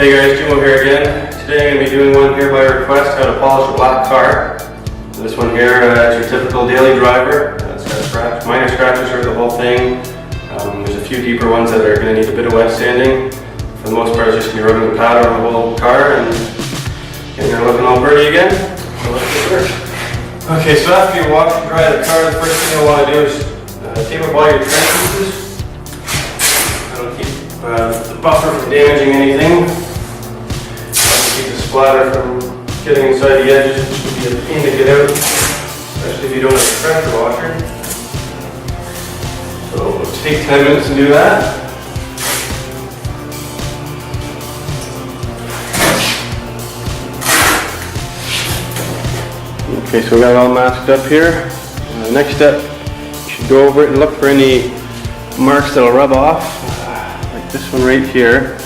Hey guys, Jimo here again. Today I'm going to be doing one here by request, how to polish a black car. This one here is your typical daily driver. It's got minor scratches throughout the whole thing. There's a few deeper ones that are going to need a bit of wet sanding. For the most part, it's just going to be rubbing the pad over the whole car and getting her looking all pretty again. So let's get started. Okay, so after you wash and dry the car, the first thing you'll want to do is tape up all your tread pieces. That'll keep the buffer from damaging anything. Keep the splatter from getting inside the edges, which would be a pain to get out, especially if you don't have a pressure washer. So let's take 10 minutes to do that. Okay, so we got it all masked up here. Next step, you should go over it and look for any marks that'll rub off, like this one right here.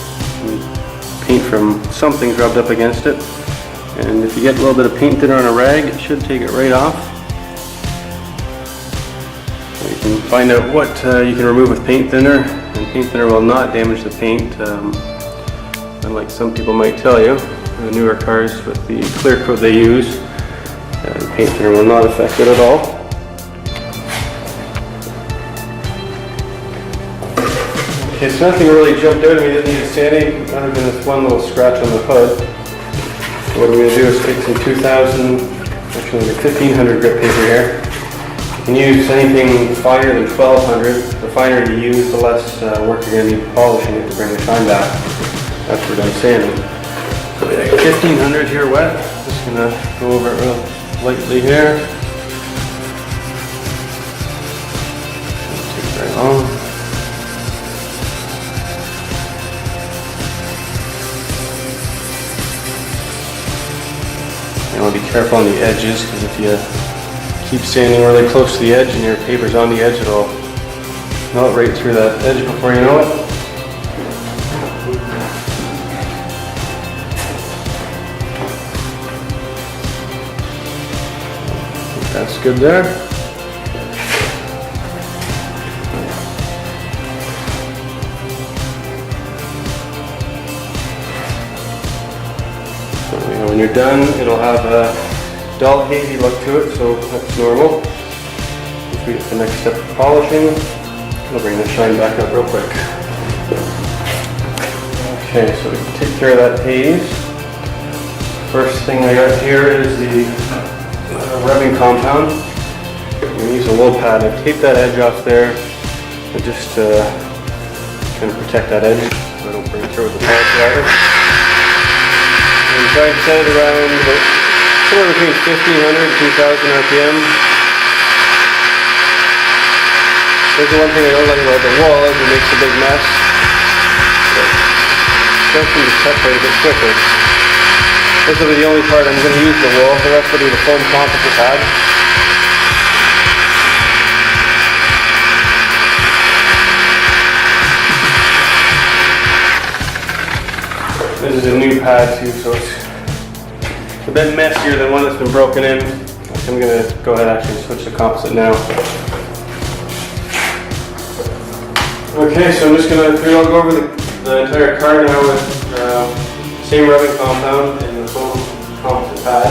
Paint from something's rubbed up against it. And if you get a little bit of paint thinner on a rag, it should take it right off. So you can find out what you can remove with paint thinner, and paint thinner will not damage the paint, unlike some people might tell you. The newer cars with the clear coat they use, paint thinner will not affect it at all. Okay, so nothing really jumped out at me that needed sanding, other than this one little scratch on the hood. So what I'm going to do is take some 1500 grit paper here. You can use anything finer than 1200. The finer you use, the less work you're going to need polishing it to bring the shine back after we're done sanding. So we got 1500 here wet. Just going to go over it real lightly here. Take it right on. You want to be careful on the edges, because if you keep sanding really close to the edge and your paper's on the edge, it'll melt right through that edge before you know it. That's good there. So, when you're done, it'll have a dull, hazy look to it, so that's normal. Once we get to the next step of polishing, it'll bring the shine back up real quick. Okay, so we can take care of that haze. First thing I got here is the rubbing compound. I'm going to use a wool pad. I've taped that edge off there, and just kind of protect that edge so I don't bring it through with the polish ladder. And try to set it around about somewhere between 1500 and 2000 RPM. There's the one thing I don't like about the wool is it makes a big mess. But it does seem to cut quite a bit quicker. This will be the only part I'm going to use the wool. The rest will be the foam composite pad. This is a new pad too, so it's a bit messier than one that's been broken in. I'm going to go ahead and actually switch to composite now. Okay, so I'm just going to go over the entire car now with same rubbing compound and the foam composite pad.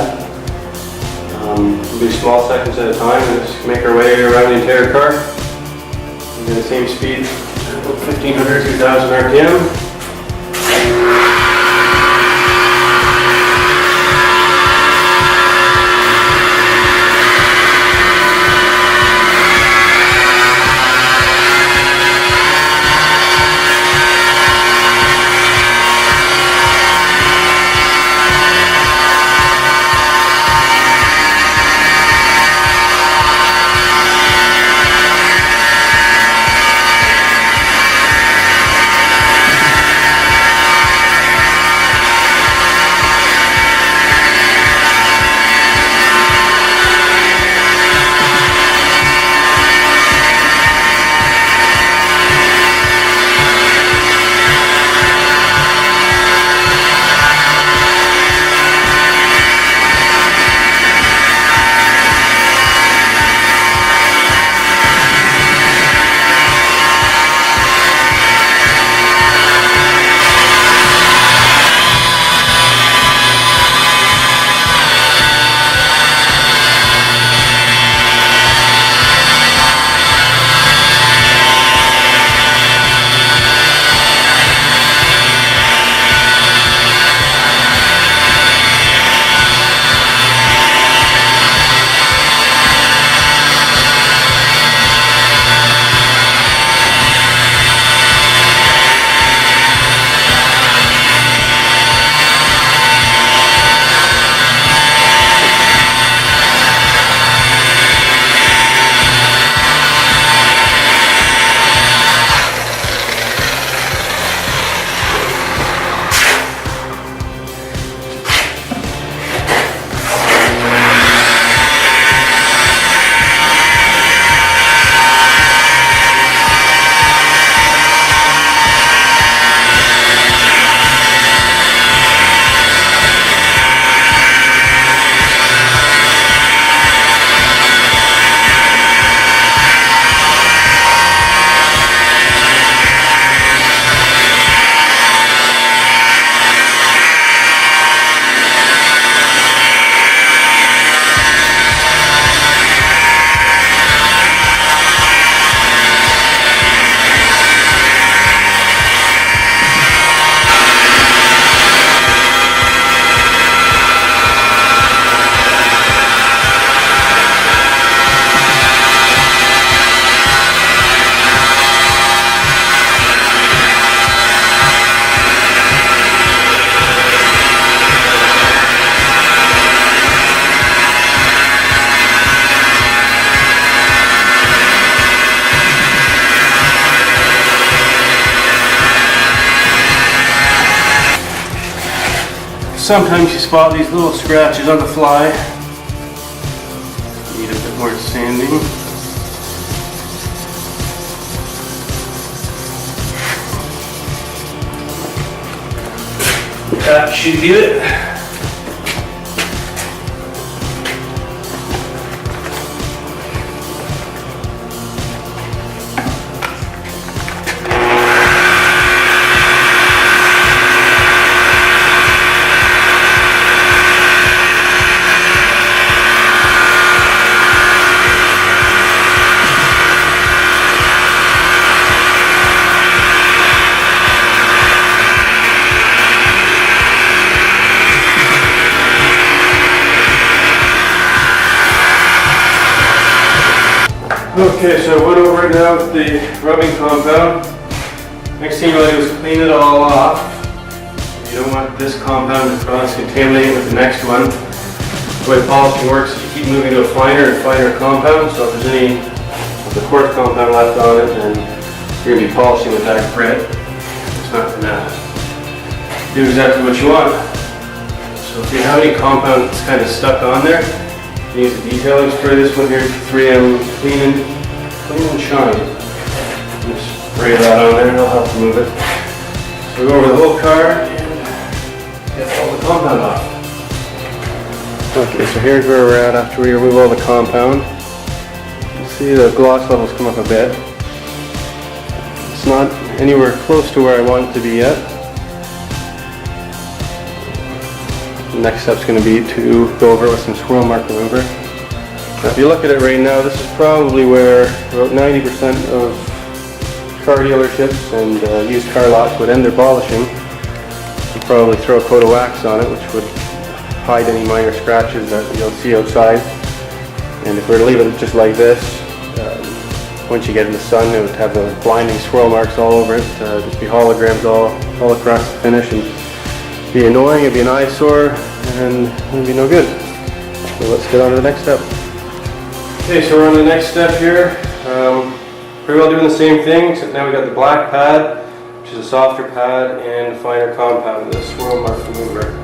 We'll do small sections at a time and just make our way around the entire car. We'll do the same speed, 1500, 2000 RPM. Sometimes you spot these little scratches on the fly. Need a bit more sanding. That should do it. Okay, so I went over it now with the rubbing compound. Next thing you want to do is clean it all off. You don't want this compound to cross-contaminate with the next one. The way polishing works is you keep moving to a finer and finer compound, so if there's any of the coarse compound left on it, then you're going to be polishing with that grit. It's not going to do exactly what you want. So if you have any compound that's kind of stuck on there, you use a detailing spray. This one here is 3M Clean and Shine. Just spray that on there and it'll help move it. So go over the whole car and get all the compound off. Okay, so here's where we're at after we remove all the compound. You see the gloss levels come up a bit. It's not anywhere close to where I want it to be yet. The next step's going to be to go over it with some Swirl Mark Remover. Now, if you look at it right now, this is probably where about 90% of car dealerships and used car lots would end their polishing. You'd probably throw a coat of wax on it, which would hide any minor scratches that you'll see outside. And if we were to leave it just like this, once you get in the sun, it would have the blinding swirl marks all over it. Just be holograms all across the finish. And be annoying, it'd be an eyesore, and it'd be no good. So let's get on to the next step. Okay, so we're on the next step here. Pretty well doing the same thing, except now we got the black pad, which is a softer pad, and finer compound, the Swirl Mark Remover.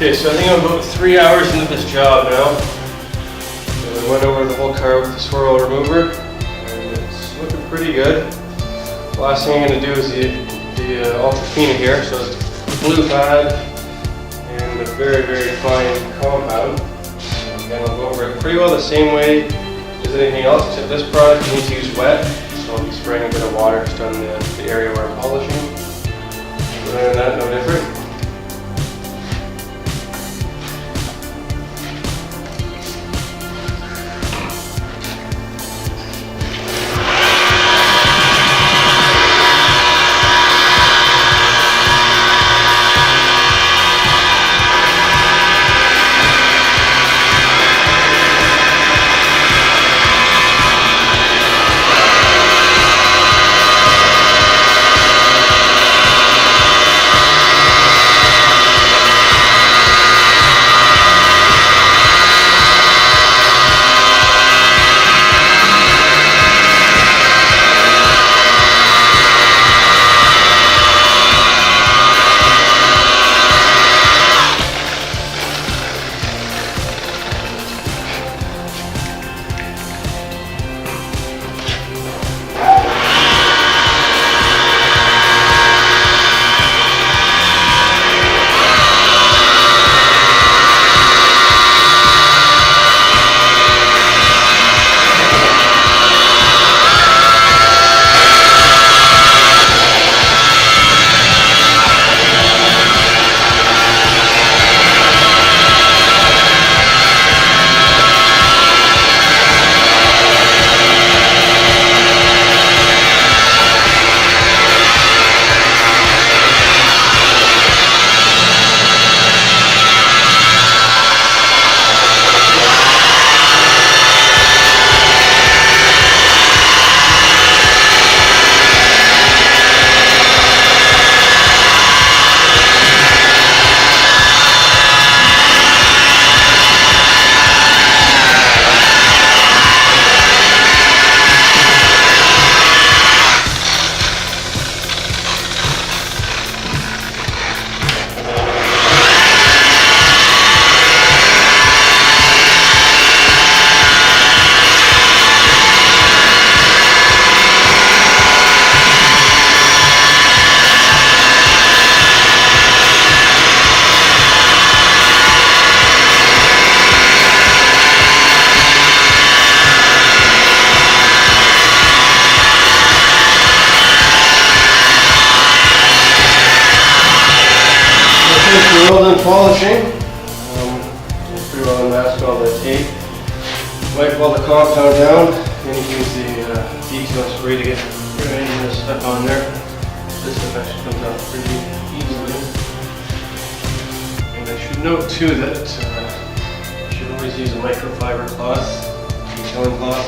Okay, so I think I'm about 3 hours into this job now. So I went over the whole car with the Swirl Remover, and it's looking pretty good. The last thing I'm going to do is the Ultrafina here, so it's blue pad and a very, very fine compound. Again, I'll go over it pretty well the same way as anything else, except this product you need to use wet, so I'll be spraying a bit of water just on the area where I'm polishing. Other than that, no different. We're all done polishing. Pretty well unmasked all the tape. Wipe all the compound down, and you can use the detail spray to get rid of any of this stuff on there. This stuff actually comes out pretty easily. And I should note too that you should always use a microfiber cloth, detailing cloth.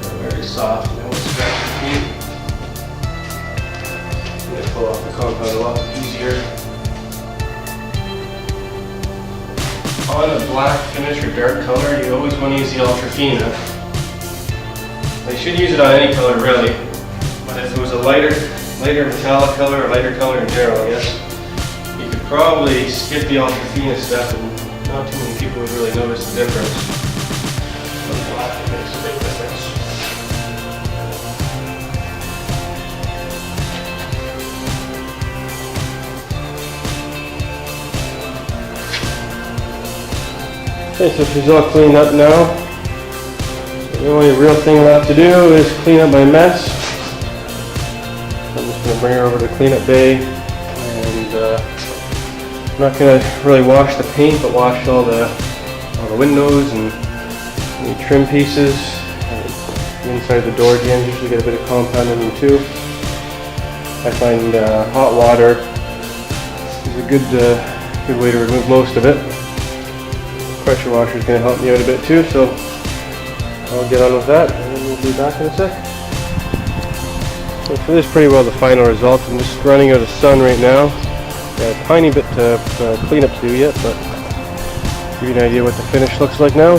They're very soft and they won't scratch your feet. And they pull off the compound a lot easier. On a black finish or dark color, you always want to use the Ultrafina. You should use it on any color really, but if it was a lighter metallic color or lighter color in general, I guess, you could probably skip the Ultrafina step and not too many people would really notice the difference. On black, it makes a big difference. Okay, so she's all cleaned up now. So the only real thing left to do is clean up my mess. So I'm just going to bring her over to the cleanup bay, and I'm not going to really wash the paint, but wash all the windows and any trim pieces. The inside of the door jambs usually get a bit of compound in them too. I find hot water is a good way to remove most of it. Pressure washer is going to help me out a bit too, so I'll get on with that and then we'll be back in a sec. So for this, pretty well the final result. I'm just running out of sun right now. Got a tiny bit to clean up to do yet, but give you an idea what the finish looks like now.